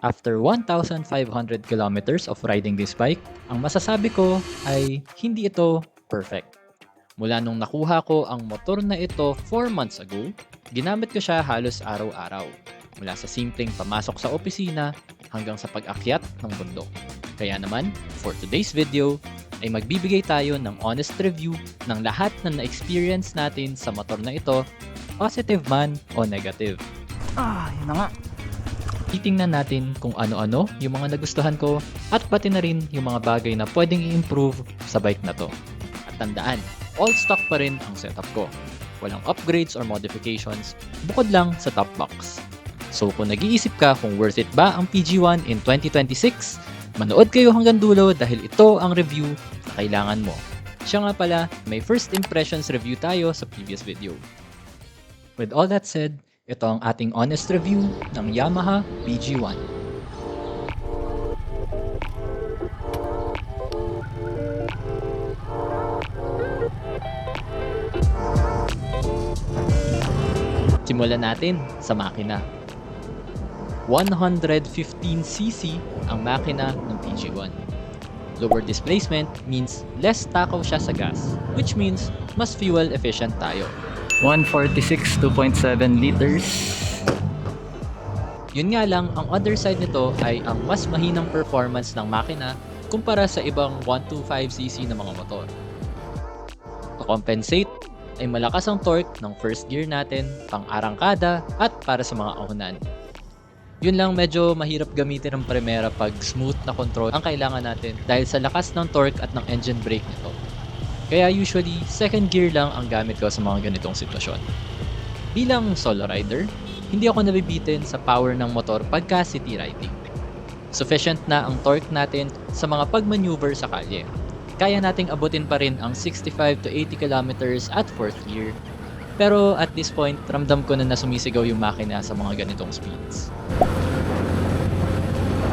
After 1,500 kilometers of riding this bike, ang masasabi ko ay hindi ito perfect. Mula nung nakuha ko ang motor na ito 4 months ago, ginamit ko siya halos araw-araw. Mula sa simpleng pamasok sa opisina hanggang sa pag-akyat ng bundok. Kaya naman, for today's video, ay magbibigay tayo ng honest review ng lahat na na-experience natin sa motor na ito, positive man o negative. Yun na nga. Titingnan natin kung ano-ano yung mga nagustuhan ko at pati na rin yung mga bagay na pwedeng i-improve sa bike na to. At tandaan, all stock pa rin ang setup ko. Walang upgrades or modifications bukod lang sa top box. So kung nag-iisip ka kung worth it ba ang PG1 in 2026, manood kayo hanggang dulo dahil ito ang review na kailangan mo. Siya nga pala, may first impressions review tayo sa previous video. With all that said, ito ang ating honest review ng Yamaha PG1. Simulan natin sa makina. 115cc ang makina ng PG1. Lower displacement means less takaw siya sa gas, which means mas fuel efficient tayo. 146, 2.7 liters. Yun nga lang, ang other side nito ay ang mas mahinang performance ng makina kumpara sa ibang 125cc na mga motor. To compensate, ay malakas ang torque ng first gear natin, pang-arangkada at para sa mga ahunan. Yun lang, medyo mahirap gamitin ang Primera pag smooth na control ang kailangan natin dahil sa lakas ng torque at ng engine brake nito. Kaya usually, second gear lang ang gamit ko sa mga ganitong sitwasyon. Bilang solo rider, hindi ako nabibitin sa power ng motor pagka city riding. Sufficient na ang torque natin sa mga pagmaneuver sa kalye. Kaya nating abutin pa rin ang 65 to 80 kilometers at 4th gear. Pero at this point, ramdam ko na sumisigaw yung makina sa mga ganitong speeds.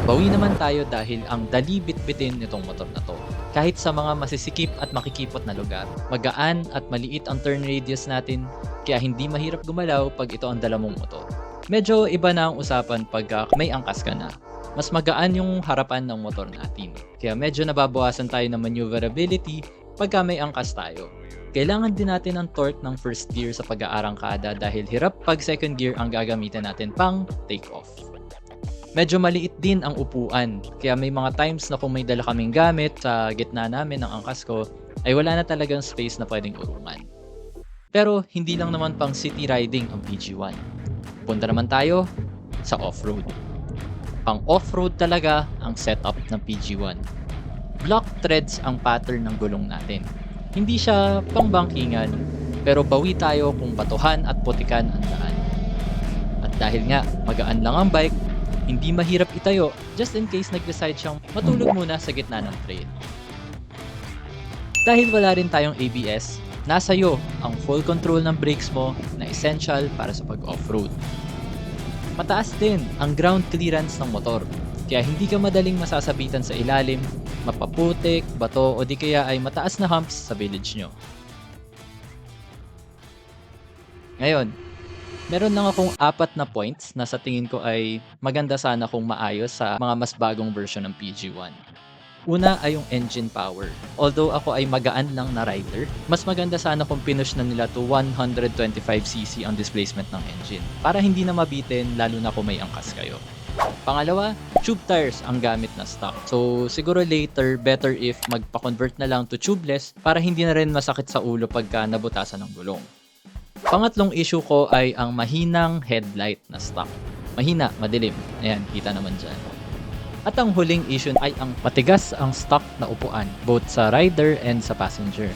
Bawi naman tayo dahil ang dali bitbitin nitong motor na to. Kahit sa mga masisikip at makikipot na lugar, magaan at maliit ang turn radius natin, kaya hindi mahirap gumalaw pag ito ang dala mong motor. Medyo iba na ang usapan pag may angkas ka na. Mas magaan yung harapan ng motor natin, kaya medyo nababawasan tayo ng maneuverability pagka may angkas tayo. Kailangan din natin ang torque ng first gear sa pag-aarangkada dahil hirap pag second gear ang gagamitin natin pang take off. Medyo maliit din ang upuan, kaya may mga times na kung may dala kaming gamit sa gitna namin ng angkas ko, ay wala na talagang space na pwedeng urungan. Pero hindi lang naman pang city riding ang PG1. Punta naman tayo sa off-road. Pang off-road talaga ang setup ng PG1. Block threads ang pattern ng gulong natin. Hindi siya pang bangkingan, pero bawi tayo kung batuhan at putikan ang daan. At dahil nga magaan lang ang bike, hindi mahirap itayo just in case nag-decide siyang matulog muna sa gitna ng trail. Dahil wala rin tayong ABS, nasa iyo ang full control ng brakes mo na essential para sa pag-off-road. Mataas din ang ground clearance ng motor, kaya hindi ka madaling masasabitan sa ilalim, mapaputik, bato o di kaya ay mataas na humps sa village nyo. Ngayon, meron lang akong 4 na points na sa tingin ko ay maganda sana kung maayos sa mga mas bagong version ng PG1. Una ay yung engine power. Although ako ay magaan lang na rider, mas maganda sana kung pinush na nila to 125cc ang displacement ng engine para hindi na mabitin lalo na kung may angkas kayo. Pangalawa, tube tires ang gamit na stock. So siguro later, better if magpa-convert na lang to tubeless para hindi na rin masakit sa ulo pagka nabutasan ng gulong. Pangatlong issue ko ay ang mahinang headlight na stock. Mahina, madilim. Ayan, kita naman dyan. At ang huling issue ay ang matigas ang stock na upuan, both sa rider and sa passenger.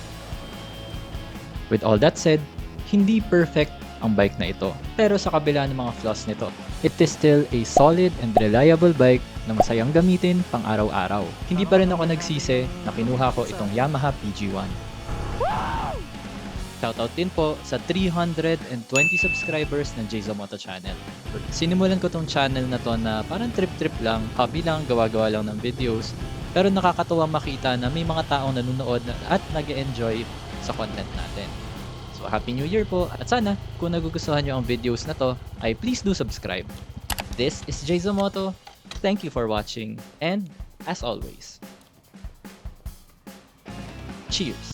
With all that said, hindi perfect ang bike na ito. Pero sa kabila ng mga flaws nito, it is still a solid and reliable bike na masayang gamitin pang araw-araw. Hindi pa rin ako nagsisi na kinuha ko itong Yamaha PG1. Shoutout din po sa 320 subscribers ng Jayzo Moto Channel. Sinimulan ko tong channel na to na parang trip-trip lang, hobby lang, gawa-gawa lang ng videos. Pero nakakatuwa makita na may mga taong nanonood at nag-enjoy sa content natin. So Happy New Year po at sana kung nagugustuhan nyo ang videos na to ay please do subscribe. This is Jayzo Moto. thank you for watching and as always, cheers!